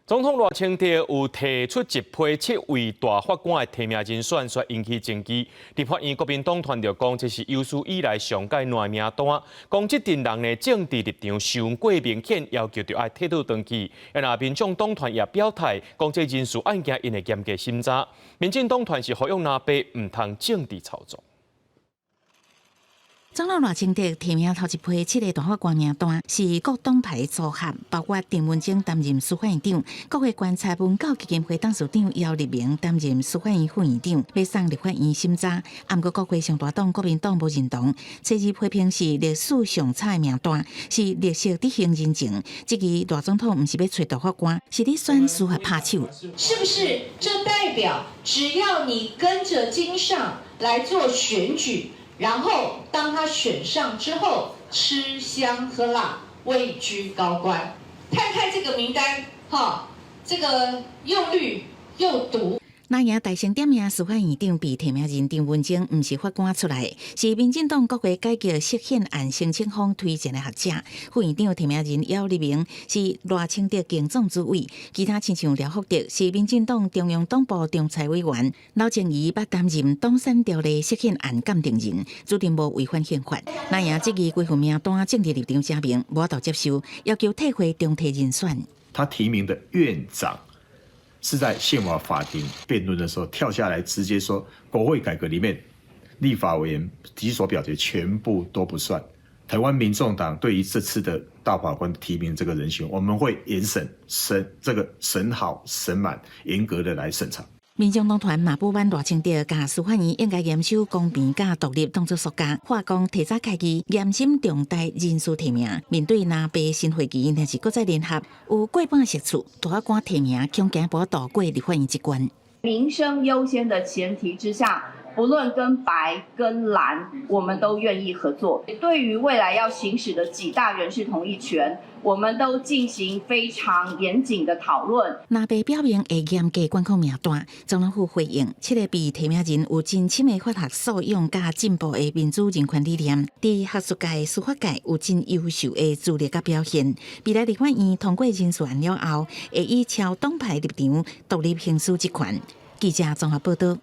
总统赖清德有提出一批7位大法官的提名人选，却引起争议。立法院国民党团就讲，这是有史以来上届烂名单，讲这阵人的政治立场伤过明显，要求着爱退倒登记。那民众党团也表态，讲这人事案件因会严格审查。民进党团是呼吁拿白，唔通政治操作。总统赖清德提名头一批7个大法官名单是各党派组合，包括郑文晶担任司法院长，国会监察文教基金会董事长姚立明担任司法院副院长，要送立法院审查。不过国会上大党国民党无认同，这次批评是历史上差的名单，是历史执行人情。这个大总统不是要找大法官，是咧选司法拍手。是不是？这代表只要你跟着金上来做选举。然后，当他选上之后，吃香喝辣，位居高官。看看这个名单，这个又绿又毒。那赢大成点名司法院长被提名人郑文晶，不是法官出来，是民进党国会改革释宪案申请方推荐的学者。副院长提名人姚立明是赖清德竞总主委，其他亲像廖福德是民进党中央党部仲裁委员，老郑仪捌担任党产条例释宪案鉴定人，注定无违反宪法。那赢这个归户名单政治立场声明无法接受，要求退回中提人选。他提名的院长。是在宪法法庭辩论的时候跳下来，直接说国会改革里面立法委员己所表决全部都不算。台湾民众党对于这次的大法官提名这个人选，我们会严审审好审满，严格的来审查。民众党团嘛不满赖清德甲司法院应该严守公平甲独立当作作家，话讲提早开议，严审重大人事提名。面对拿白新会期，但是搁再联合有过半席次，大法官提名恐惊无度过立法院这关。民生优先的前提之下，不论跟白跟蓝，我们都愿意合作。对于未来要行使的几大人事同意权，我们都进行非常严谨的讨论。那被表明会严格管控名单，总统府回应7个被提名人有真深的法学素养加进步的民主人权理念，在学术界、司法界有真优秀的资历甲表现。未来立法院通过人事案了后，会以超党派立场独立行使职权。记者综合报道。